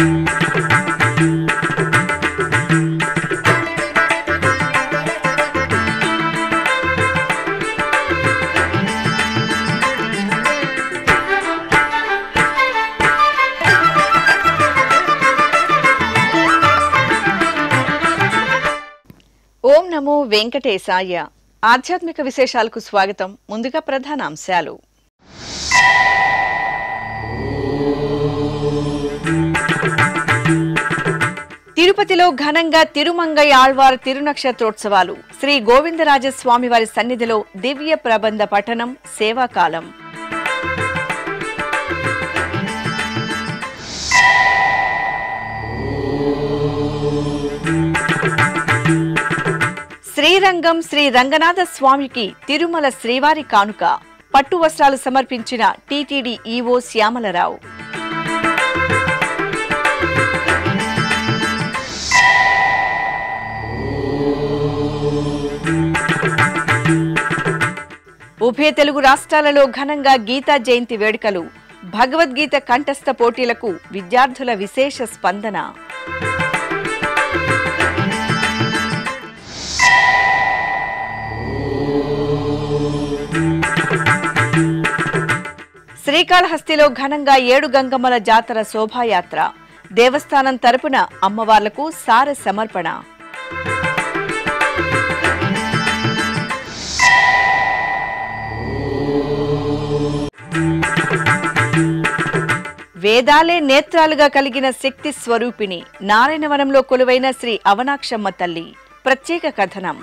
ఓం నమో వెంకటేశాయ. ఆధ్యాత్మిక విశేషాలకు స్వాగతం. ముందుగా ప్రధానాంశాలు. తిరుపతిలో ఘనంగా తిరుమంగై ఆళ్వార్ తిరునక్షత్రోత్సవాలు. శ్రీ గోవిందరాజస్వామివారి సన్నిధిలో దివ్య ప్రబంధ పఠనం, సేవాకాలం. శ్రీరంగం శ్రీ రంగనాథ స్వామికి తిరుమల శ్రీవారి కానుక. పట్టు వస్త్రాలు సమర్పించిన టీటీడీ ఈవో శ్యామలరావు. ఉభయ తెలుగు రాష్ట్రాలలో ఘనంగా గీతా జయంతి వేడుకలు. భగవద్గీత కంఠస్థ పోటీలకు విద్యార్థుల విశేష స్పందన. శ్రీకాళహస్తిలో ఘనంగా 7 గంగమ్మల జాతర శోభాయాత్ర. దేవస్థానం తరపున అమ్మవార్లకు సార సమర్పణ. వేదాలే నేత్రాలుగా కలిగిన శక్తి స్వరూపిణి నారాయణవనంలో కొలువైన శ్రీ అవనాక్షమ్మ తల్లి. ప్రత్యేక కథనం.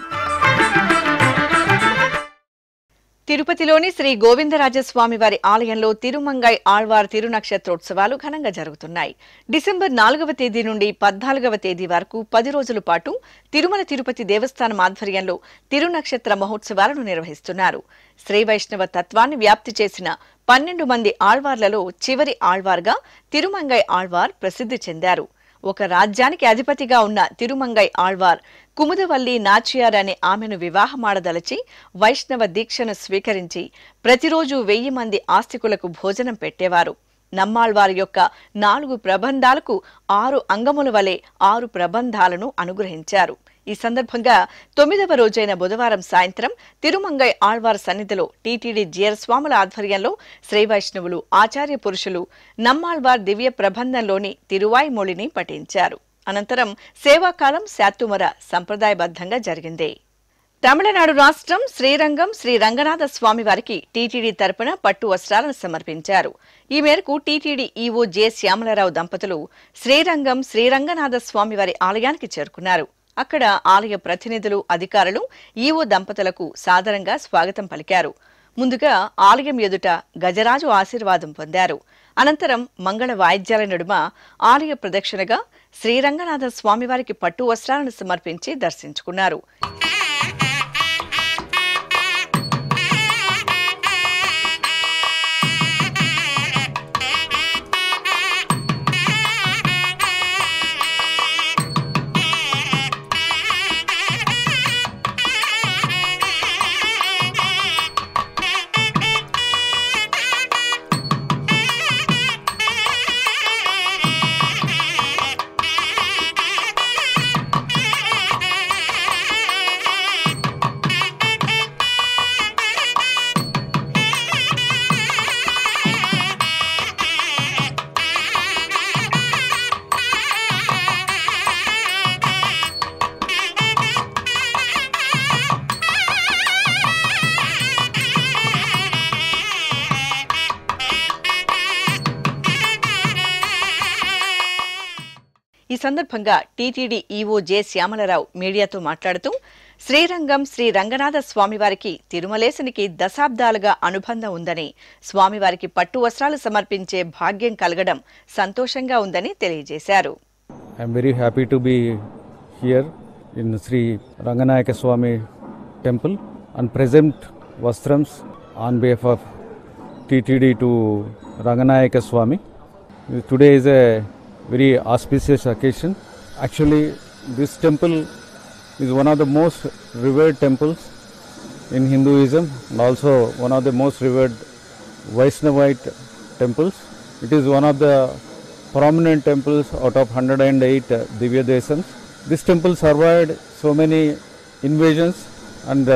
తిరుపతిలోని శ్రీ గోవిందరాజస్వామి వారి ఆలయంలో తిరుమంగై ఆళ్వార్ తిరునక్షత్రోత్సవాలు ఘనంగా జరుగుతున్నాయి. డిసెంబర్ 4వ తేదీ నుండి 14వ తేదీ వరకు 10 రోజుల పాటు తిరుమల తిరుపతి దేవస్థానం ఆధ్వర్యంలో తిరునక్షత్ర మహోత్సవాలను నిర్వహిస్తున్నారు. శ్రీ వైష్ణవ తత్వాన్ని వ్యాప్తి చేసిన 12 మంది ఆళ్వార్లలో చివరి ఆళ్వార్గా తిరుమంగై ఆళ్వార్ ప్రసిద్ధి చెందారు. ఒక రాజ్యానికి అధిపతిగా ఉన్న తిరుమంగై ఆళ్వార్ కుముదవల్లి నాచియార్ అనే ఆమెను వివాహమాడదలచి వైష్ణవ దీక్షను స్వీకరించి ప్రతిరోజు 1000 మంది ఆస్తికులకు భోజనం పెట్టేవారు. నమ్మాళ్వారి యొక్క 4 ప్రబంధాలకు 6 అంగముల వలె 6 ప్రబంధాలను అనుగ్రహించారు. ఈ సందర్భంగా 9వ రోజైన బుధవారం సాయంత్రం తిరుమంగై ఆళ్వార్ సన్నిధిలో టీటీడీ జిఆర్ స్వాముల ఆధ్వర్యంలో శ్రీ వైష్ణవులు, ఆచార్య పురుషులు నమ్మాళ్వార్ దివ్య ప్రబంధంలోని తిరువాయిమొళిని పఠించారు. అనంతరం సేవాకాలం శాతుమర సంప్రదాయబద్ధంగా జరిగింది. తమిళనాడు రాష్ట్రం శ్రీరంగం శ్రీ రంగనాథ స్వామి వారికి టీటీడీ తరపున పట్టు వస్త్రాలను సమర్పించారు. ఈ మేరకు టీటీడీ ఈవో జె శ్యామలరావు దంపతులు శ్రీరంగం శ్రీరంగనాథ స్వామి వారి ఆలయానికి చేరుకున్నారు. అక్కడ ఆలయ ప్రతినిధులు, అధికారులు ఈవో దంపతులకు సాదరంగా స్వాగతం పలికారు. ముందుగా ఆలయం ఎదుట గజరాజు ఆశీర్వాదం పొందారు. అనంతరం మంగళ వాయిద్యాల నడుమ ఆలయ ప్రదక్షిణగా శ్రీరంగనాథ స్వామివారికి పట్టు వస్త్రాలను సమర్పించి దర్శించుకున్నారు. ఈ సందర్భంగా టీటీడీ ఈవో జె శ్యామలరావు మీడియాతో మాట్లాడుతూ శ్రీరంగం శ్రీ రంగనాథ స్వామివారికి తిరుమలేశునికి దశాబ్దాలుగా అనుబంధం ఉందని, స్వామివారికి పట్టు వస్త్రాలు సమర్పించే భాగ్యం కలగడం సంతోషంగా ఉందని తెలియజేశారు. I am very happy to be here in Sri Ranganayaka Swami temple and present vastrams on behalf of TTD to Ranganayaka Swami. Today is a very auspicious occasion. Actually, this temple is one of the most revered temples in Hinduism and also one of the most revered Vaishnavite temples. It is one of the prominent temples out of 108 Divya Desams. This temple survived so many invasions and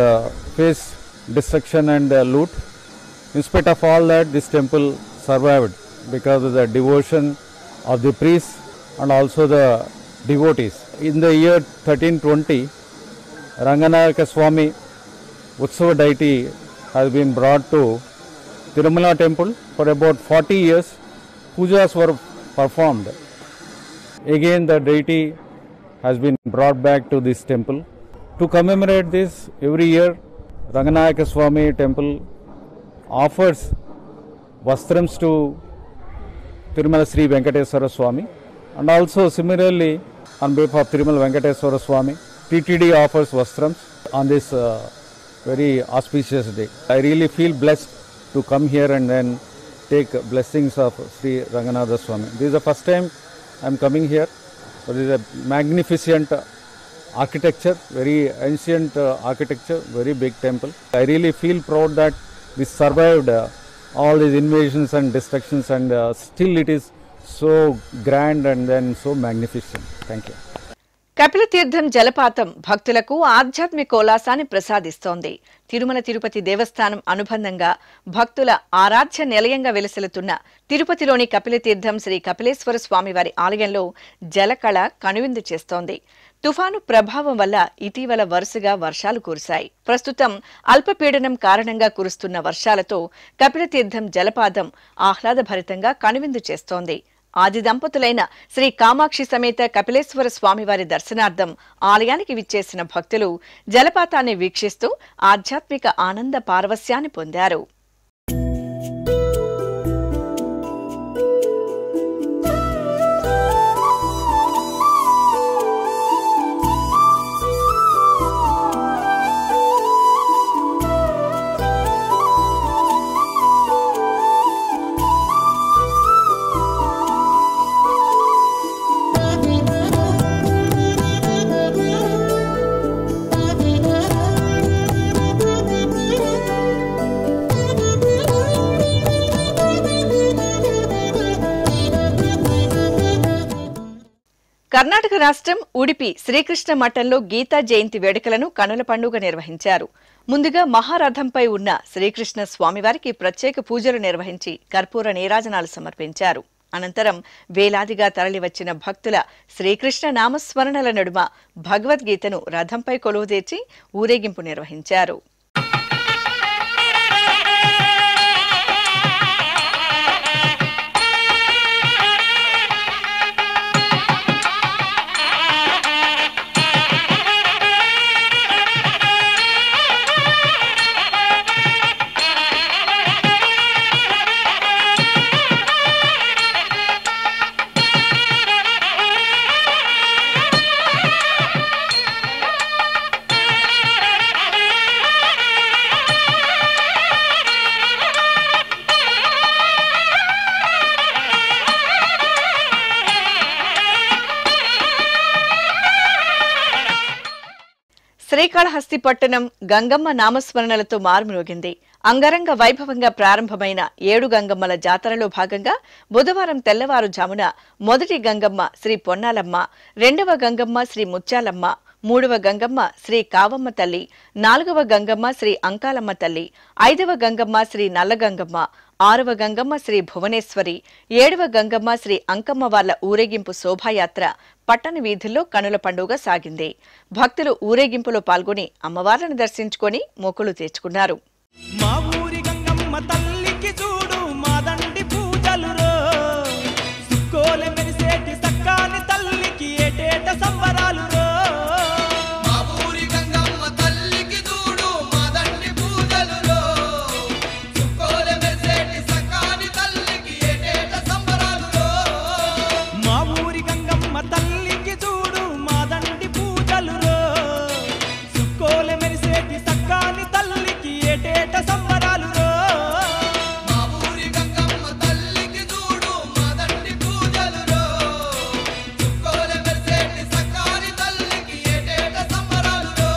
faced destruction and loot. In spite of all that, this temple survived because of the devotion of the priests and also the devotees. In the year 1320, Ranganayaka Swami Utsava deity has been brought to Tirumala temple. For about 40 years, pujas were performed. Again, the deity has been brought back to this temple. To commemorate this, every year, Ranganayaka Swami temple offers vastrams to Tirumala Sri Venkateswara Swami, and also similarly on behalf of Tirumala Venkateswara Swami, TTD offers vastrams on this very auspicious day. I really feel blessed to come here and then take blessings of Sri Ranganatha Swami. This is the first time I am coming here. It is a magnificent architecture, very ancient architecture, very big temple. I really feel proud that this survived all these invasions and destructions, and still it is so grand and then so magnificent. Thank you. Kapilatheertham జలపాతం భక్తులకు ఆధ్యాత్మికోల్లాసాన్ని ప్రసాదిస్తోంది. తిరుమల తిరుపతి దేవస్థానం అనుబంధంగా భక్తుల ఆరాధ్య నిలయంగా వెలసిల్లుతున్న తిరుపతిలోని కపిలతీర్థం శ్రీ కపిలేశ్వర స్వామివారి ఆలయంలో జలకళ కనువిందు చేస్తోంది. తుఫాను ప్రభావం వల్ల ఇటీవల వరుసగా వర్షాలు కురిశాయి. ప్రస్తుతం అల్పపీడనం కారణంగా కురుస్తున్న వర్షాలతో కపిలతీర్థం జలపాతం ఆహ్లాదభరితంగా కనువిందు చేస్తోంది. ఆది దంపతులైన శ్రీ కామాక్షి సమేత కపిలేశ్వర స్వామివారి దర్శనార్థం ఆలయానికి విచ్చేసిన భక్తులు జలపాతాన్ని వీక్షిస్తూ ఆధ్యాత్మిక ఆనంద పారవస్యాన్ని పొందారు. కర్ణాటక రాష్ట్రం ఉడిపి శ్రీకృష్ణ మఠంలో గీతా జయంతి వేడుకలను కనుల పండుగ నిర్వహించారు. ముందుగా మహారథంపై ఉన్న శ్రీకృష్ణ స్వామివారికి ప్రత్యేక పూజలు నిర్వహించి కర్పూర నీరాజనాలు సమర్పించారు. అనంతరం వేలాదిగా తరలివచ్చిన భక్తుల శ్రీకృష్ణ నామస్మరణల నడుమ భగవద్గీతను రథంపై కొలువుదీర్చి ఊరేగింపు నిర్వహించారు. శ్రీకాళహస్తి పట్టణం గంగమ్మ నామస్మరణలతో మారుమ్రోగింది. అంగరంగ వైభవంగా ప్రారంభమైన 7 గంగమ్మల జాతరలో భాగంగా బుధవారం తెల్లవారుజామున మొదటి గంగమ్మ శ్రీ పొన్నాలమ్మ, రెండవ గంగమ్మ శ్రీ ముత్యాలమ్మ, మూడవ గంగమ్మ శ్రీ కావమ్మ తల్లి, నాలుగవ గంగమ్మ శ్రీ అంకాలమ్మ తల్లి, ఐదవ గంగమ్మ శ్రీ నల్లగంగమ్మ, ఆరవ గంగమ్మ శ్రీ భువనేశ్వరి, ఏడవ గంగమ్మ శ్రీ అంకమ్మ వార్ల ఊరేగింపు శోభాయాత్ర పట్టణ వీధుల్లో కనుల పండుగ సాగింది. భక్తులు ఊరేగింపులో పాల్గొని అమ్మవార్లను దర్శించుకొని మొక్కులు తీర్చుకున్నారు. మా ఊరి గంగమ్మ తల్లికి చూడు మాదండి పూజలురో, సుక్కోలె మెరిసేటి సక్కాని తల్లికి ఏటేట సంబరాలురో. మా ఊరి గంగమ్మ తల్లికి చూడు మాదండి పూజలురో, సుక్కోలె మెరిసేటి సక్కాని తల్లికి ఏటేట సంబరాలురో. మా ఊరి గంగమ్మ తల్లికి చూడు మాదండి పూజలురో, సుక్కోలె మెరిసేటి సక్కాని తల్లికి ఏటేట సంబరాలురో. మా ఊరి గంగమ్మ తల్లికి చూడు మాదండి పూజలురో, సుక్కోలె మెరిసేటి సక్కాని తల్లికి ఏటేట సంబరాలురో.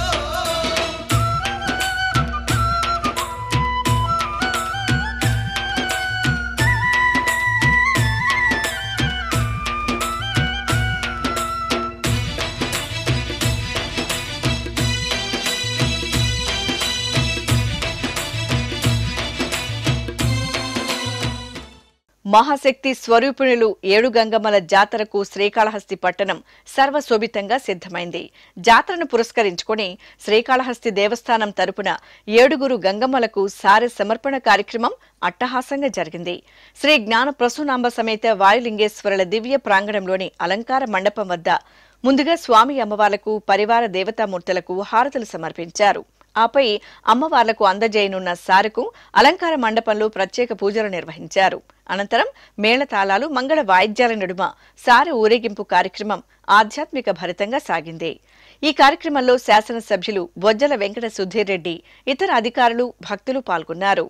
మహాశక్తి స్వరూపిణులు ఏడు గంగమ్మల జాతరకు శ్రీకాళహస్తి పట్టణం సర్వశోభితంగా సిద్ధమైంది. జాతరను పురస్కరించుకుని శ్రీకాళహస్తి దేవస్థానం తరపున 7 గంగమ్మలకు సారె సమర్పణ కార్యక్రమం అట్టహాసంగా జరిగింది. శ్రీ జ్ఞాన ప్రసూనాంబ సమేత వాయులింగేశ్వరుల దివ్య ప్రాంగణంలోని అలంకార మండపం వద్ద ముందుగా స్వామి అమ్మవార్లకు పరివార దేవతామూర్తులకు హారతులు సమర్పించారు. ఆపై అమ్మవార్లకు అందజేయనున్న సారెకు అలంకార మండపంలో ప్రత్యేక పూజలు నిర్వహించారు. అనంతరం మేళతాళాలు మంగళ వాయిద్యాల నడుమ సారె ఊరేగింపు కార్యక్రమం ఆధ్యాత్మిక భరితంగా సాగింది. ఈ కార్యక్రమంలో శాసనసభ్యులు బొజ్జల వెంకట సుధీర్ రెడ్డి, ఇతర అధికారులు, భక్తులు పాల్గొన్నారు.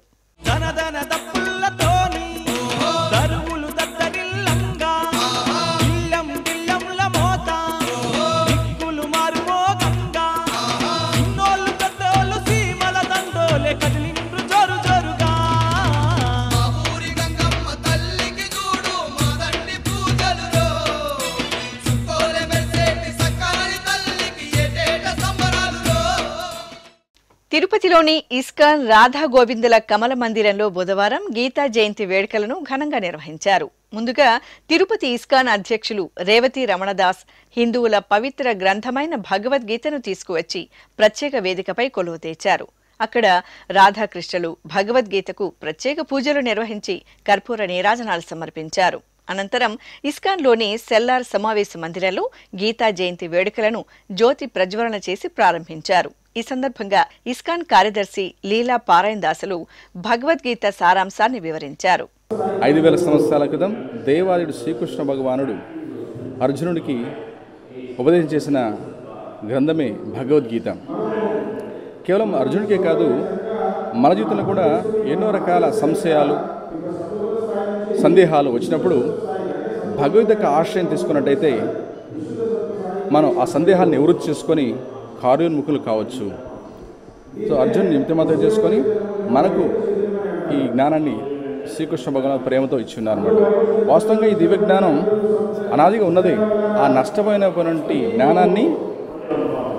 తిరుపతిలోని ఇస్కాన్ రాధా గోవిందుల కమల మందిరంలో బుధవారం గీతా జయంతి వేడుకలను ఘనంగా నిర్వహించారు. ముందుగా తిరుపతి ఇస్కాన్ అధ్యక్షులు రేవతి రమణదాస్ హిందువుల పవిత్ర గ్రంథమైన భగవద్గీతను తీసుకువచ్చి ప్రత్యేక వేదికపై కొలువు తెచ్చారు. అక్కడ రాధాకృష్ణులు భగవద్గీతకు ప్రత్యేక పూజలు నిర్వహించి కర్పూర నీరాజనాలు సమర్పించారు. అనంతరం ఇస్కాన్లోని సెల్లార్ సమావేశ మందిరంలో గీతా జయంతి వేడుకలను జ్యోతి ప్రజ్వలన చేసి ప్రారంభించారు. ఈ సందర్భంగా ఇస్కాన్ కార్యదర్శి లీలా పారాయణ దాసులు భగవద్గీత సారాంశాన్ని వివరించారు. 5000 సంవత్సరాల క్రితం దేవాదుడు శ్రీకృష్ణ భగవానుడు అర్జునుడికి ఉపదేశం చేసిన గ్రంథమే భగవద్గీత. కేవలం అర్జునుడికే కాదు, మన జీవితంలో కూడా ఎన్నో రకాల సంశయాలు, సందేహాలు వచ్చినప్పుడు భగవద్గీత ఆశ్రయం తీసుకున్నట్టయితే మనం ఆ సందేహాలను నివృత్తి చేసుకొని కార్యోన్ముఖులు కావచ్చు. సో అర్జున్ నిమిత్తమాత్రం చేసుకొని మనకు ఈ జ్ఞానాన్ని శ్రీకృష్ణ భగవాన్ ప్రేమతో ఇచ్చి ఉన్నారన్నమాట. వాస్తవంగా ఈ దివ్య జ్ఞానం అనాదిగా ఉన్నది. ఆ నష్టపోయినటువంటి జ్ఞానాన్ని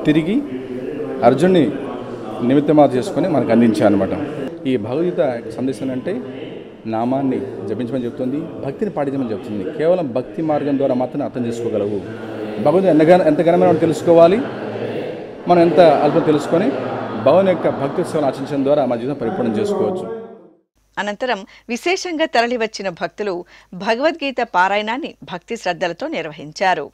తిరిగి అర్జున్ని నిమిత్తమాత్రం చేసుకొని మనకు అందించారన్నమాట. ఈ భగవద్గీత సందేశం అంటే నామాన్ని జపించమని చెప్తుంది, భక్తిని పాటించమని చెప్తుంది. కేవలం భక్తి మార్గం ద్వారా మాత్రమే అర్థం చేసుకోగలవు. భగవద్గీత ఎంత ఘనమైన తెలుసుకోవాలి, మనం ఎంత అల్పం తెలుసుకొని భగవాన్ యొక్క భక్తి సేవను ఆచరించడం ద్వారా మన జీవితం పరిపూర్ణం చేసుకోవచ్చు. అనంతరం విశేషంగా తరలివచ్చిన భక్తులు భగవద్గీత పారాయణాన్ని భక్తి శ్రద్ధలతో నిర్వహించారు.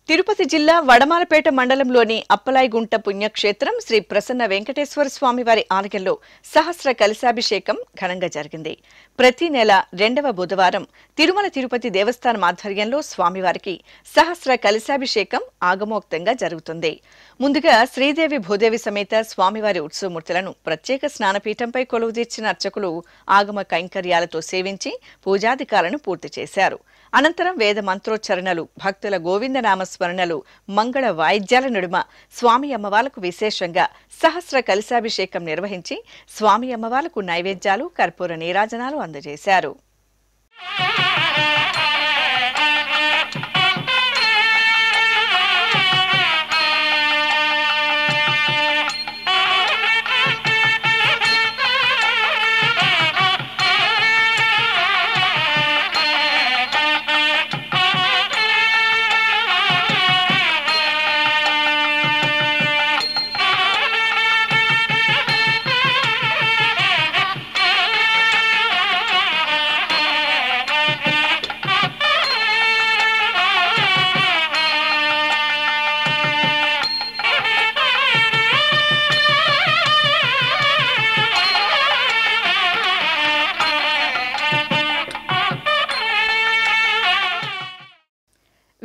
తిరుపతి జిల్లా వడమాలపేట మండలంలోని అప్పలాయిగుంట పుణ్యక్షేత్రం శ్రీ ప్రసన్న వెంకటేశ్వర స్వామి వారి ఆలయంలో సహస్ర కలశాభిషేకం ఘనంగా జరిగింది. ప్రతి నెల 2వ బుధవారం తిరుమల తిరుపతి దేవస్థానం ఆధ్వర్యంలో స్వామివారికి సహస్ర కలశాభిషేకం ఆగమోక్తంగా జరుగుతుంది. ముందుగా శ్రీదేవి భూదేవి సమేత స్వామివారి ఉత్సవమూర్తులను ప్రత్యేక స్నానపీఠంపై కొలువు తీర్చిన అర్చకులు ఆగమ కైంకర్యాలతో సేవించి పూజాధికాలను పూర్తి చేశారు. అనంతరం వేద మంత్రోచ్చరణలు, భక్తుల గోవిందనామ స్మరణలు, మంగళ వాయిద్యాల నడుమ స్వామి అమ్మవార్లకు విశేషంగా సహస్ర కలశాభిషేకం నిర్వహించి స్వామి అమ్మవార్లకు నైవేద్యాలు, కర్పూర నీరాజనాలు అందజేశారు.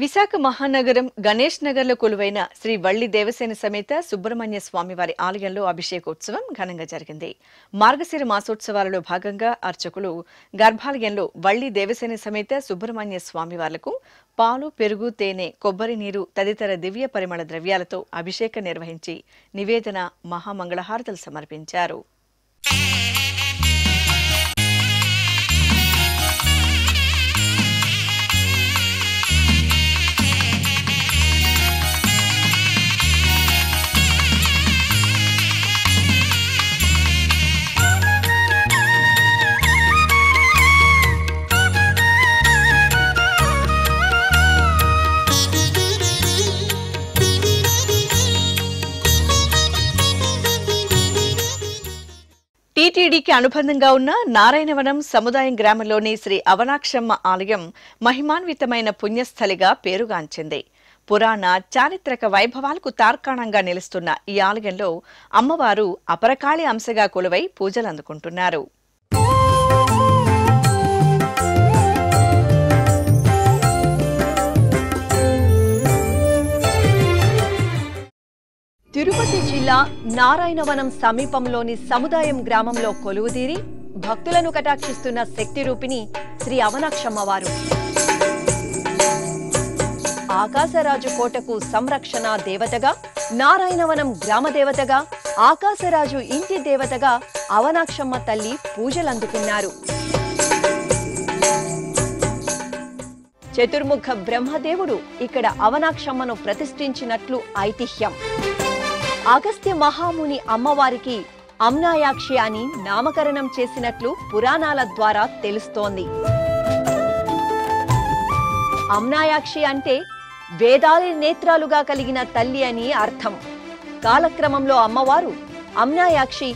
విశాఖ మహానగరం గణేష్ నగర్లో కొలువైన శ్రీ వల్లి దేవసేన సమేత సుబ్రహ్మణ్య స్వామివారి ఆలయంలో అభిషేకోత్సవం ఘనంగా జరిగింది. మార్గశిర మాసోత్సవాలలో భాగంగా అర్చకులు గర్భాలయంలో వల్లి దేవసేన సమేత సుబ్రహ్మణ్య స్వామివార్లకు పాలు, పెరుగు, తేనె, కొబ్బరి నీరు తదితర దివ్య పరిమళ ద్రవ్యాలతో అభిషేకం నిర్వహించి నివేదన, మహామంగళహారతులు సమర్పించారు. టీటీడీకి అనుబంధంగా ఉన్న నారాయణవనం సముదాయం గ్రామంలోని శ్రీ అవనాక్షమ్మ ఆలయం మహిమాన్వితమైన పుణ్యస్థలిగా పేరుగాంచింది. పురాణ చారిత్రక వైభవాలకు తార్కాణంగా నిలుస్తున్న ఈ ఆలయంలో అమ్మవారు అపరకాళి అంశగా కొలువై పూజలు అందుకుంటున్నారు. తిరుపతి జిల్లా నారాయణవనం సమీపంలోని సముదాయం గ్రామంలో కొలువుదీరి భక్తులను కటాక్షిస్తున్న శక్తి రూపిణి శ్రీ అవనాక్షమ్మవారు. ఆకాశరాజు కోటకు సంరక్షణ దేవతగా, నారాయణవనం గ్రామ దేవతగా, ఆకాశరాజు ఇంటి దేవతగా అవనాక్షమ్మ తల్లి పూజలందుకున్నారు. చతుర్ముఖ బ్రహ్మదేవుడు ఇక్కడ అవనాక్షమ్మను ప్రతిష్ఠించినట్లు ఐతిహ్యం. అగస్త్య మహాముని అమ్మవారికి అమ్నాయాక్షి అని నామకరణం చేసినట్లు పురాణాల ద్వారా తెలుస్తోంది. అమ్నాయాక్షి అంటే వేదాల నేత్రాలుగా కలిగిన తల్లి అని అర్థం. కాలక్రమంలో అమ్మవారు అమ్నాయాక్షి,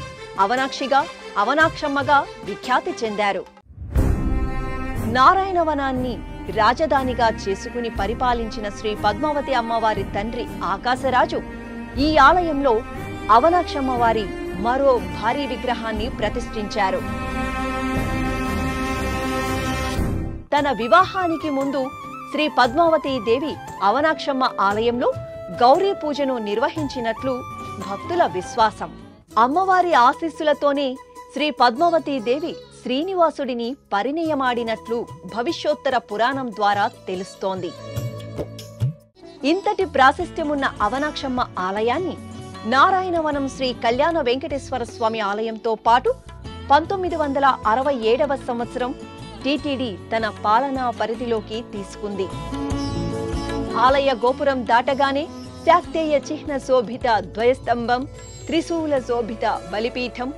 అవనాక్షిగా, అవనాక్షమ్మగా విఖ్యాతి చెందారు. నారాయణవనాన్ని రాజధానిగా చేసుకుని పరిపాలించిన శ్రీ పద్మావతి అమ్మవారి తండ్రి ఆకాశరాజు ఈ ఆలయంలో అవనాక్షమ్మవారి మరో భారీ విగ్రహాన్ని ప్రతిష్ఠించారు. తన వివాహానికి ముందు శ్రీ పద్మావతి దేవి అవనాక్షమ్మ ఆలయంలో గౌరీ పూజను నిర్వహించినట్లు భక్తుల విశ్వాసం. అమ్మవారి ఆశీస్సులతోనే శ్రీ పద్మావతి దేవి శ్రీనివాసుడిని పరిణయమాడినట్లు భవిష్యోత్తర పురాణం ద్వారా తెలుస్తోంది. ఇంతటి ప్రాశస్త్యమున్న అవనాక్షమ్మ ఆలయాన్ని నారాయణవనం శ్రీ కళ్యాణ వెంకటేశ్వర స్వామి ఆలయంతో పాటు 1967వ సంవత్సరం టీటీడీ తన పాలనా పరిధిలోకి తీసుకుంది. ఆలయ గోపురం దాటగానే శాక్తేయ చిహ్న శోభిత ద్వయస్తంభం, త్రిశూల శోభిత బలిపీఠం,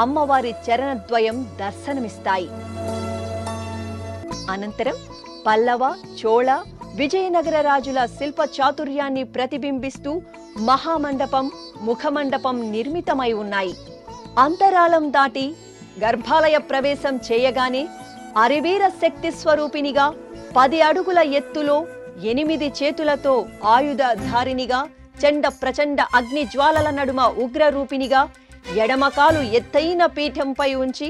అమ్మవారి చరణద్వయం దర్శనమిస్తాయి. అనంతరం పల్లవ, చోళ, విజయనగర రాజుల శిల్ప చాతుర్యాన్ని ప్రతిబింబిస్తూ మహామండపం, ముఖమండపం నిర్మితమై ఉన్నాయి. అంతరాళం దాటి గర్భాలయ ప్రవేశం చేయగానే అరివీర శక్తి స్వరూపినిగా 10 అడుగుల ఎత్తులో 8 చేతులతో ఆయుధధారినిగా, చండ ప్రచండ అగ్ని జ్వాలల నడుమ ఉగ్రరూపినిగా, ఎడమకాలు ఎత్తైన పీఠంపై ఉంచి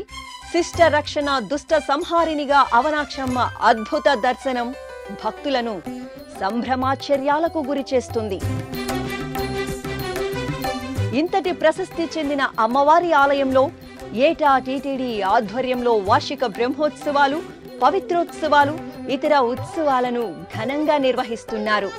శిష్ట రక్షణ దుష్ట సంహారినిగా అవనాక్షమ్మ అద్భుత దర్శనం భక్తులను సంభ్రమాశ్చర్యాలకు గురి చేస్తుంది. ఇంతటి ప్రశస్తి చెందిన అమ్మవారి ఆలయంలో ఏటా టీటీడీ ఆధ్వర్యంలో వార్షిక బ్రహ్మోత్సవాలు, పవిత్రోత్సవాలు, ఇతర ఉత్సవాలను ఘనంగా నిర్వహిస్తున్నారు.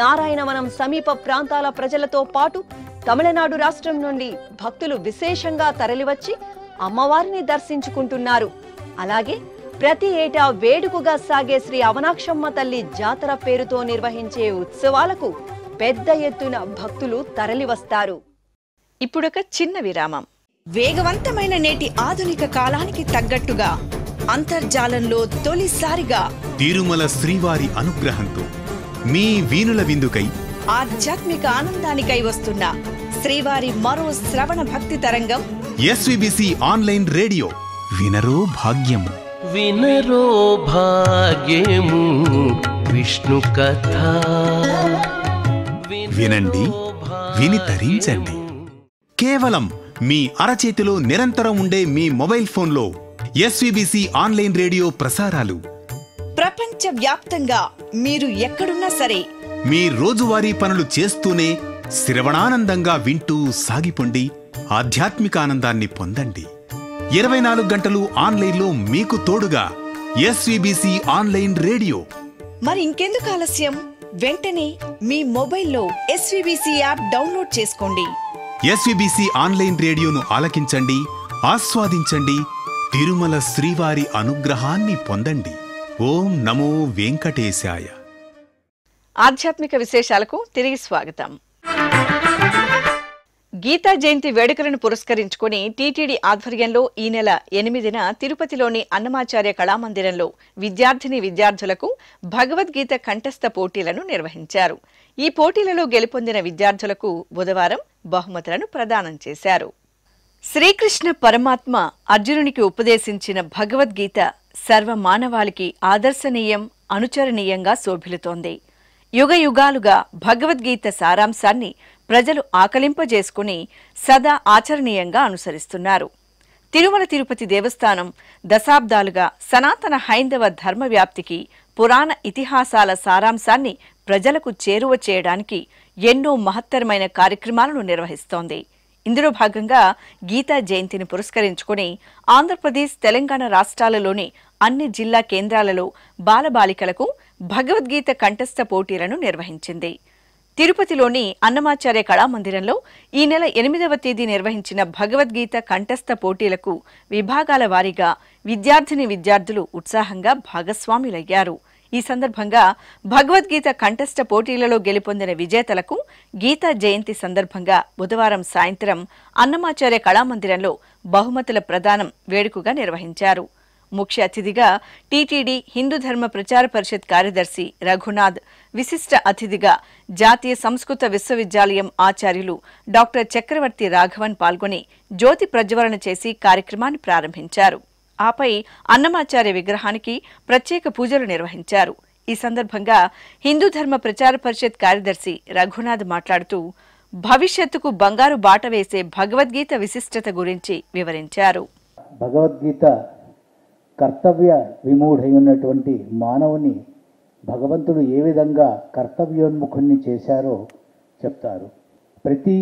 నారాయణవనం సమీప ప్రాంతాల ప్రజలతో పాటు తమిళనాడు రాష్ట్రం నుండి భక్తులు విశేషంగా తరలివచ్చి అమ్మవారిని దర్శించుకుంటున్నారు. అలాగే ప్రతి ఏటా వేడుకగా సాగే శ్రీ అవనాక్షమ్మ తల్లి జాతర పేరుతో నిర్వహించే ఉత్సవాలకు పెద్ద ఎత్తున భక్తులు తరలివస్తారు. ఇప్పుడొక చిన్న విరామం. వేగవంతమైన నేటి ఆధునిక కాలానికి తగ్గట్టుగా అంతర్జాలంలో తొలిసారిగా తిరుమల శ్రీవారి అనుగ్రహంతో మీ వీనుల విందుకై ఆధ్యాత్మిక ఆనందానికై వస్తున్న శ్రీవారి మరో శ్రవణ భక్తి తరంగం ఎస్విబిసి ఆన్లైన్ రేడియో. వినరో భాగ్యము, వినరో భాగ్యము విష్ణు కథ. వినండి, విని తరించండి. కేవలం మీ అరచేతిలో నిరంతరం ఉండే మీ మొబైల్ ఫోన్లో ఎస్విబిసి ఆన్లైన్ రేడియో ప్రసారాలు ప్రపంచ వ్యాప్తంగా మీరు ఎక్కడున్నా సరే మీ రోజువారీ పనులు చేస్తూనే శ్రవణానందంగా వింటూ సాగిపోండి, ఆధ్యాత్మిక ఆనందాన్ని పొందండి. 24 గంటలు ఆన్లైన్లో మీకు తోడుగా ఎస్విబిసి ఆన్లైన్ రేడియో. మరి ఇంకెందుకు ఆలస్యం? వెంటనే మీ మొబైల్లో ఎస్విబిసి యాప్ డౌన్లోడ్ చేసుకోండి. ఎస్విబిసి ఆన్లైన్ రేడియోను ఆలకించండి, ఆస్వాదించండి, తిరుమల శ్రీవారి అనుగ్రహాన్ని పొందండి. ఓం నమో వెంకటేశాయ. ఆధ్యాత్మిక విశేషాలకు తిరిగి స్వాగతం. గీతా జయంతి వేడుకలను పురస్కరించుకుని టీటీడీ ఆధ్వర్యంలో ఈ నెల 8న తిరుపతిలోని అన్నమాచార్య కళామందిరంలో విద్యార్థులకు భగవద్గీత కంఠస్థ పోటీలను నిర్వహించారు. ఈ పోటీలలో గెలుపొందిన విద్యార్థులకు బుధవారం బహుమతులను ప్రదానం చేశారు. శ్రీకృష్ణ పరమాత్మ అర్జునునికి ఉపదేశించిన భగవద్గీత సర్వ మానవాళికి ఆదర్శనీయం, అనుచరణీయంగా శోభిల్లుతోంది. యుగ యుగాలుగా భగవద్గీత సారాంశాన్ని ప్రజలు ఆకలింపజేసుకుని సదా ఆచరణీయంగా అనుసరిస్తున్నారు. తిరుమల తిరుపతి దేవస్థానం దశాబ్దాలుగా సనాతన హైందవ ధర్మ వ్యాప్తికి, పురాణ ఇతిహాసాల సారాంశాన్ని ప్రజలకు చేరువ చేయడానికి ఎన్నో మహత్తరమైన కార్యక్రమాలను నిర్వహిస్తోంది. ఇందులో భాగంగా గీతా జయంతిని పురస్కరించుకుని ఆంధ్రప్రదేశ్, తెలంగాణ రాష్ట్రాలలోని అన్ని జిల్లా కేంద్రాలలో బాలబాలికలకు భగవద్గీత కంఠస్థ పోటీలను నిర్వహించింది. తిరుపతిలోని అన్నమాచార్య కళామందిరంలో ఈ నెల 8వ తేదీ నిర్వహించిన భగవద్గీత కంఠస్థ పోటీలకు విభాగాల వారీగా విద్యార్థులు ఉత్సాహంగా భాగస్వాములయ్యారు. ఈ సందర్భంగా భగవద్గీత కంఠస్థ పోటీలలో గెలుపొందిన విజేతలకు గీతా జయంతి సందర్భంగా బుధవారం సాయంత్రం అన్నమాచార్య కళామందిరంలో బహుమతుల ప్రదానం వేడుకగా నిర్వహించారు. ముఖ్య అతిథిగా టీటీడీ హిందూ ధర్మ ప్రచార పరిషత్ కార్యదర్శి రఘునాథ్, విశిష్ట అతిథిగా జాతీయ సంస్కృత విశ్వవిద్యాలయం ఆచార్యులు డాక్టర్ చక్రవర్తి రాఘవన్ పాల్గొని జ్యోతి ప్రజ్వలన చేసి కార్యక్రమాన్ని ప్రారంభించారు. ఆపై అన్నమాచార్య విగ్రహానికి ప్రత్యేక పూజలు నిర్వహించారు. ఈ సందర్భంగా హిందూ ధర్మ ప్రచార పరిషత్ కార్యదర్శి రఘునాథ్ మాట్లాడుతూ భవిష్యత్తుకు బంగారు బాట వేసే భగవద్గీత విశిష్టత గురించి వివరించారు. భగవద్గీత కర్తవ్య విమూఢై ఉన్నటువంటి మానవుని భగవంతుడు ఏ విధంగా కర్తవ్యోన్ముఖుణ్ణి చేశారో చెప్తారు. ప్రతి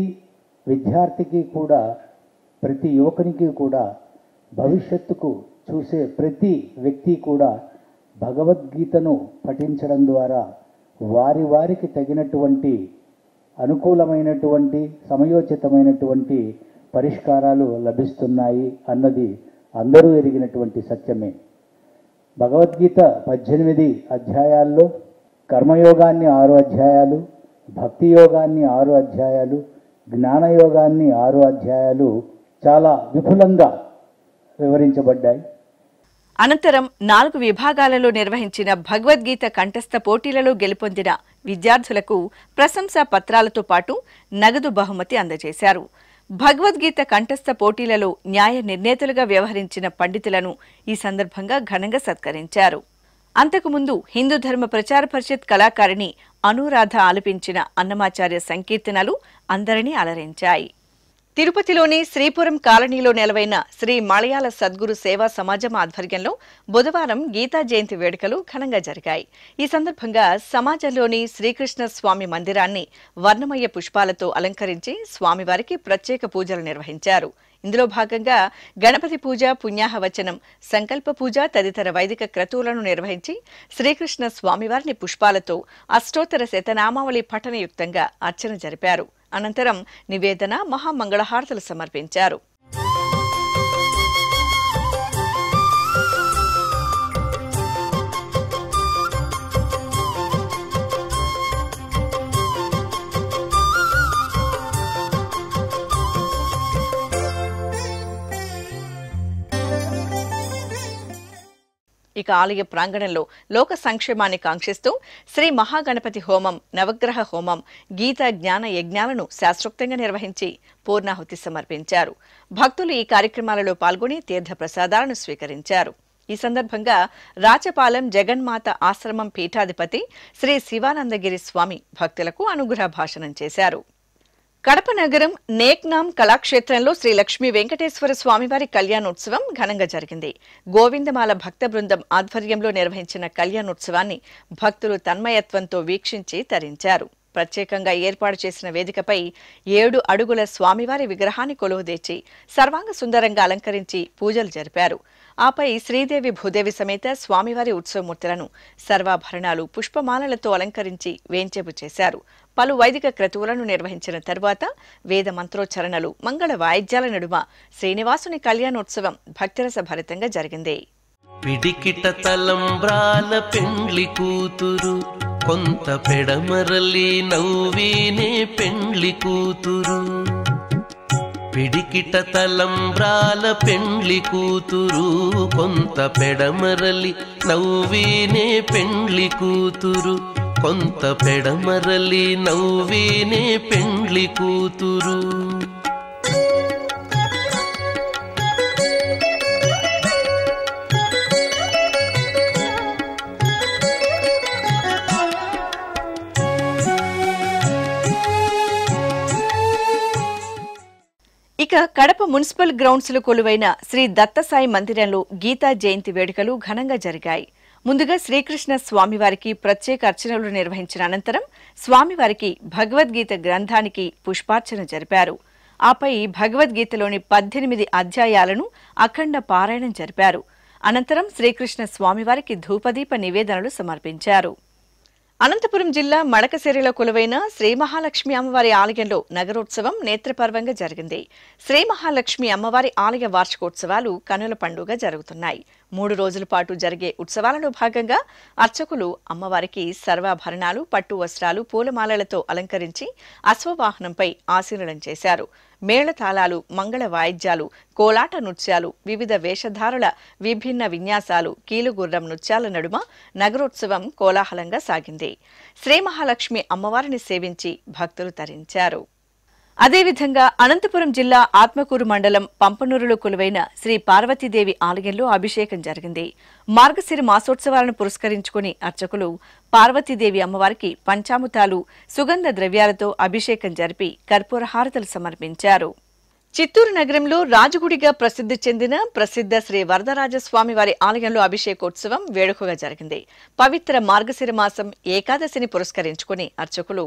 విద్యార్థికి కూడా, ప్రతి యువకునికి కూడా, భవిష్యత్తుకు చూసే ప్రతి వ్యక్తి కూడా భగవద్గీతను పఠించడం ద్వారా వారికి తగినటువంటి అనుకూలమైనటువంటి సమయోచితమైనటువంటి పరిష్కారాలు లభిస్తున్నాయి అన్నది అందరూ ఎరిగినటువంటి సత్యమే. భగవద్గీత 18 అధ్యాయాల్లో కర్మయోగాన్ని 6 అధ్యాయాలు, భక్తి యోగాన్ని 6 అధ్యాయాలు, జ్ఞానయోగాన్ని 6 అధ్యాయాలు చాలా విపులంగా వివరించబడ్డాయి. అనంతరం 4 విభాగాలలో నిర్వహించిన భగవద్గీత కంఠస్థ పోటీలలో గెలుపొందిన విద్యార్థులకు ప్రశంసా పత్రాలతో పాటు నగదు బహుమతి అందజేశారు. భగవద్గీత కంఠస్థ పోటీలలో న్యాయ నిర్ణేతలుగా వ్యవహరించిన పండితులను ఈ సందర్భంగా ఘనంగా సత్కరించారు. అంతకుముందు హిందూ ధర్మ ప్రచార పరిషత్ కళాకారిణి అనురాధ ఆలపించిన అన్నమాచార్య సంకీర్తనలు అందరినీ అలరించాయి. తిరుపతిలోని శ్రీపురం కాలనీలో నెలవైన శ్రీ మలయాళ సద్గురు సేవా సమాజం ఆధ్వర్యంలో బుధవారం గీతా జయంతి వేడుకలు ఘనంగా జరిగాయి. ఈ సందర్భంగా సమాజంలోని శ్రీకృష్ణ స్వామి మందిరాన్ని వర్ణమయ పుష్పాలతో అలంకరించి స్వామివారికి ప్రత్యేక పూజలు నిర్వహించారు. ఇందులో భాగంగా గణపతి పూజ, పుణ్యాహవచనం, సంకల్ప పూజ తదితర వైదిక క్రతువులను నిర్వహించి శ్రీకృష్ణ స్వామివారిని పుష్పాలతో అష్టోత్తర శతనామావళి పఠనయుక్తంగా అర్చన జరిపారు. అనంతరం నివేదన, మహామంగళహారతులు సమర్పించారు. ఇక ఆలయ ప్రాంగణంలో లోక సంక్షేమాన్ని కాంక్షిస్తూ శ్రీ మహాగణపతి హోమం, నవగ్రహ హోమం, గీతా జ్ఞాన యజ్ఞాలను శాస్త్రోక్తంగా నిర్వహించి పూర్ణాహుతి సమర్పించారు. భక్తులు ఈ కార్యక్రమాలలో పాల్గొని తీర్థ ప్రసాదాలను స్వీకరించారు. ఈ సందర్భంగా రాచపాలెం జగన్మాత ఆశ్రమం పీఠాధిపతి శ్రీ శివానందగిరి స్వామి భక్తులకు అనుగ్రహ భాషణం చేశారు. కడప నగరం నేక్నాం కళాక్షేత్రంలో శ్రీ లక్ష్మీ వెంకటేశ్వర స్వామివారి కళ్యాణోత్సవం ఘనంగా జరిగింది. గోవిందమాల భక్త బృందం ఆధ్వర్యంలో నిర్వహించిన కళ్యాణోత్సవాన్ని భక్తులు తన్మయత్వంతో వీక్షించి తరించారు. ప్రత్యేకంగా ఏర్పాటు చేసిన వేదికపై 7 అడుగుల స్వామివారి విగ్రహాన్ని కొలువుదీర్చి సర్వాంగ సుందరంగా అలంకరించి పూజలు జరిపారు. ఆపై శ్రీదేవి భూదేవి సమేత స్వామివారి ఉత్సవమూర్తులను సర్వాభరణాలు, పుష్పమాలలతో అలంకరించి వేంచేపు చేశారు. పలు వైదిక క్రతువులను నిర్వహించిన తరువాత వేద మంత్రోచ్చరణలు, మంగళ వాయిద్యాల నడుమ శ్రీనివాసుని కళ్యాణోత్సవం భక్తిరస భరితంగా జరిగింది. పిడికిట తలంబ్రాల పెండ్లి కూతురు, కొంత పెడమరలి నవ్వీనే పెండ్లి కూతురు. పిడికిట తలంబ్రాల పెండ్లి కూతురు, కొంత పెడమరలి నవ్వీనే పెండ్లి కూతురు. కొంత పెడమరలి నవ్వీనే పెండ్లి కూతురు. ఇక కడప మున్సిపల్ గ్రౌండ్స్ లో కొలువైన శ్రీ దత్తసాయి మందిరంలో గీతా జయంతి వేడుకలు ఘనంగా జరిగాయి. ముందుగా శ్రీకృష్ణ స్వామివారికి ప్రత్యేక అర్చనలు నిర్వహించిన అనంతరం స్వామివారికి భగవద్గీత గ్రంథానికి పుష్పార్చన జరిపారు. ఆపై భగవద్గీతలోని 18 అధ్యాయాలను అఖండ పారాయణం జరిపారు. అనంతరం శ్రీకృష్ణ స్వామివారికి ధూపదీప నివేదనలు సమర్పించారు. అనంతపురం జిల్లా మడకశిరిలో కొలువైన శ్రీ మహాలక్ష్మి అమ్మవారి ఆలయంలో నగరోత్సవం నేత్రపర్వంగా జరిగింది. శ్రీ మహాలక్ష్మి అమ్మవారి ఆలయ వార్షికోత్సవాలు కనుల పండుగ జరుగుతున్నాయి. 3 రోజుల పాటు జరిగే ఉత్సవాలలో భాగంగా అర్చకులు అమ్మవారికి సర్వాభరణాలు, పట్టు వస్త్రాలు, పూలమాలలతో అలంకరించి అశ్వవాహనంపై ఆశీర్వదనం చేశారు. మేళతాళాలు, మంగళ వాయిద్యాలు, కోలాట నృత్యాలు, వివిధ వేషధారుల విభిన్న విన్యాసాలు, కీలుగుర్రం నృత్యాల నడుమ నగరోత్సవం కోలాహలంగా సాగింది. శ్రీ మహాలక్ష్మి అమ్మవారిని సేవించి భక్తులు తరించారు. అదేవిధంగా అనంతపురం జిల్లా ఆత్మకూరు మండలం పంపనూరులో కొలువైన శ్రీ పార్వతీదేవి ఆలయంలో అభిషేకం జరిగింది. మార్గశిర మాసోత్సవాలను పురస్కరించుకుని అర్చకులు పార్వతీదేవి అమ్మవారికి పంచామృతాలు, సుగంధ ద్రవ్యాలతో అభిషేకం జరిపి కర్పూర హారతులు సమర్పించారు. చిత్తూరు నగరంలో రాజగుడిగా ప్రసిద్ధి చెందిన ప్రసిద్ధ శ్రీ వరదరాజస్వామి వారి ఆలయంలో అభిషేకోత్సవం వేడుకగా జరిగింది. పవిత్ర మార్గశిర మాసం ఏకాదశిని పురస్కరించుకుని అర్చకులు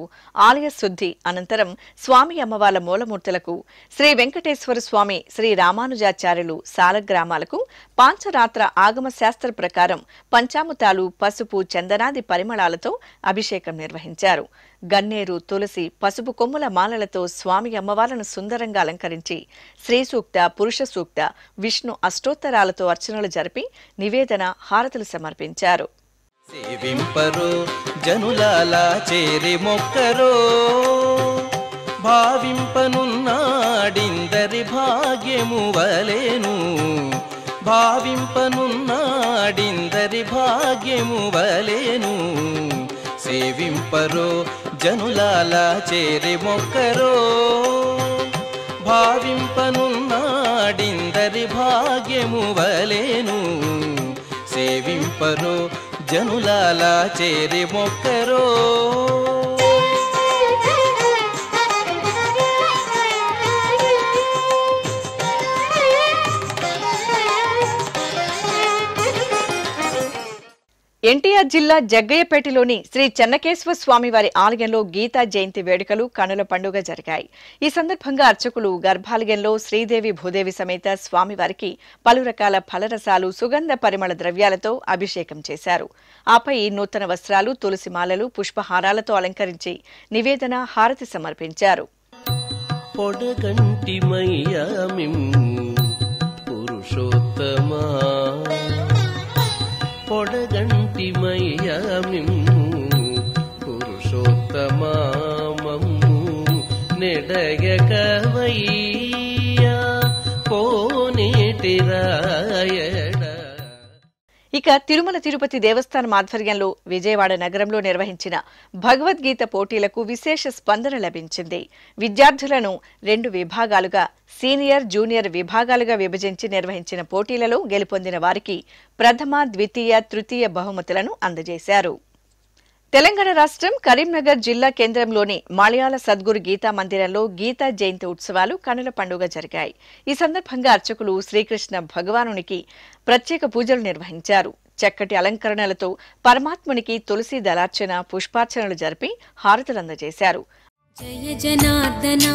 ఆలయ శుద్ధి అనంతరం స్వామి అమ్మవార్ల మూలమూర్తులకు శ్రీ వెంకటేశ్వర స్వామి, శ్రీ రామానుజాచార్యులు సాలగ్రామాలకు పాంచరాత్ర ఆగమ శాస్త్ర ప్రకారం పంచామృతాలు, పసుపు, చందనాది పరిమళాలతో అభిషేకం నిర్వహించారు. గన్నేరు, తులసి, పసుపు కొమ్ముల మాలలతో స్వామి అమ్మవార్లను సుందరంగా అలంకరించి శ్రీ సూక్త, పురుష సూక్త, విష్ణు అష్టోత్తరాలతో అర్చనలు జరిపి నివేదన, హారతులు సమర్పించారు. సేవింపరో జనులాలా చేరి మొక్కరో, భావింపనున్నాడిందరి భాగ్యము వలెను, భావింపనున్నాడిందరి భాగ్యము వలెను. సేవింపరో జనులాలా చేరి మొక్కరో, భావింపనున్నాడిందరి భాగ్యము వలెను. సేవింపరో జనులాలా చేరి మొక్కరో. ఎన్టీఆర్ జిల్లా జగ్గయ్యపేటలోని శ్రీ చెన్నకేశ్వర స్వామి వారి ఆలయంలో గీతా జయంతి వేడుకలు కనుల పండుగ జరిగాయి. ఈ సందర్భంగా అర్చకులు గర్భాలయంలో శ్రీదేవి, భూదేవి సమేత స్వామివారికి పలు రకాల ఫలరసాలు, సుగంధ పరిమళ ద్రవ్యాలతో అభిషేకం చేశారు. ఆపై నూతన వస్త్రాలు, తులసిమాలలు, పుష్పహారాలతో అలంకరించి నివేదన, హారతి సమర్పించారు. పొడగంటి మయ్యామిమ్ము పురుషోత్తమా మమ్ము నెడగకవయ్యా కోనేటి రాయడ. ఇక తిరుమల తిరుపతి దేవస్థానం ఆధ్వర్యంలో విజయవాడ నగరంలో నిర్వహించిన భగవద్గీత పోటీలకు విశేష స్పందన లభించింది. విద్యార్థులను 2 విభాగాలుగా, సీనియర్, జూనియర్ విభాగాలుగా విభజించి నిర్వహించిన పోటీలలో గెలుపొందిన వారికి ప్రథమ, ద్వితీయ, తృతీయ బహుమతులను అందజేశారు. తెలంగాణ రాష్ట్రం కరీంనగర్ జిల్లా కేంద్రంలోని మలయాళ సద్గురు గీతా మందిరంలో గీతా జయంతి ఉత్సవాలు కనుల పండుగ జరిగాయి. ఈ సందర్భంగా అర్చకులు శ్రీకృష్ణ భగవానునికి ప్రత్యేక పూజలు నిర్వహించారు. చక్కటి అలంకరణలతో పరమాత్మునికి తులసి దళార్చన, పుష్పార్చనలు జరిపి హారతులు అందజేశారు. జయ జనార్దన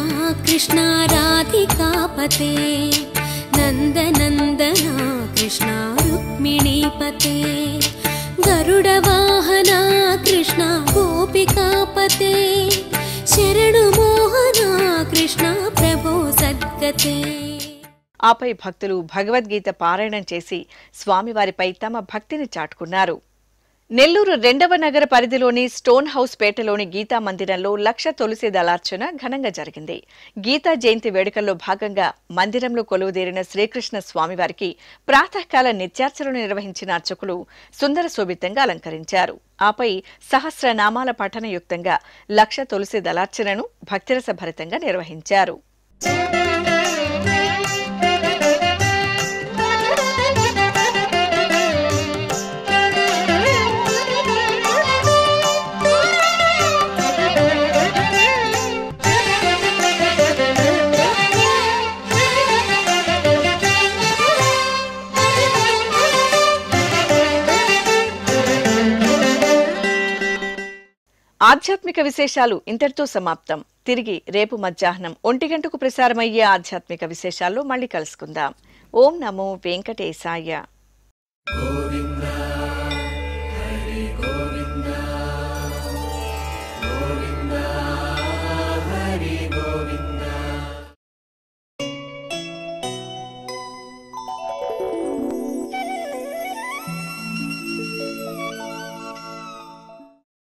కృష్ణ రాధికాపతే, నందనందన కృష్ణ రుక్మిణీపతే, గరుడ వాహన కృష్ణ గోపికాపతే, శరణు మోహన కృష్ణ ప్రభో సద్గతే. ఆపై భక్తులు భగవద్గీత పారాయణం చేసి స్వామివారిపై తమ భక్తిని చాటుకున్నారు. నెల్లూరు 2వ నగర పరిధిలోని స్టోన్ హౌస్ పేటలోని గీతా మందిరంలో 1,00,000 తులసి దళార్చన ఘనంగా జరిగింది. గీతా జయంతి వేడుకల్లో భాగంగా మందిరంలో కొలువుదీరిన శ్రీకృష్ణ స్వామివారికి ప్రాతకాల నిత్యార్చనలు నిర్వహించిన అర్చకులు సుందర శోభితంగా అలంకరించారు. ఆపై సహస్రనామాల పఠనయుక్తంగా 1,00,000 తులసి దళార్చనను భక్తిరసభరితంగా నిర్వహించారు. ఆధ్యాత్మిక విశేషాలు ఇంతటితో సమాప్తం. తిరిగి రేపు మధ్యాహ్నం 1 గంటకు ప్రసారమయ్యే ఆధ్యాత్మిక విశేషాల్లో మళ్ళీ కలుసుకుందాం. ఓం నమో వెంకటేశాయ.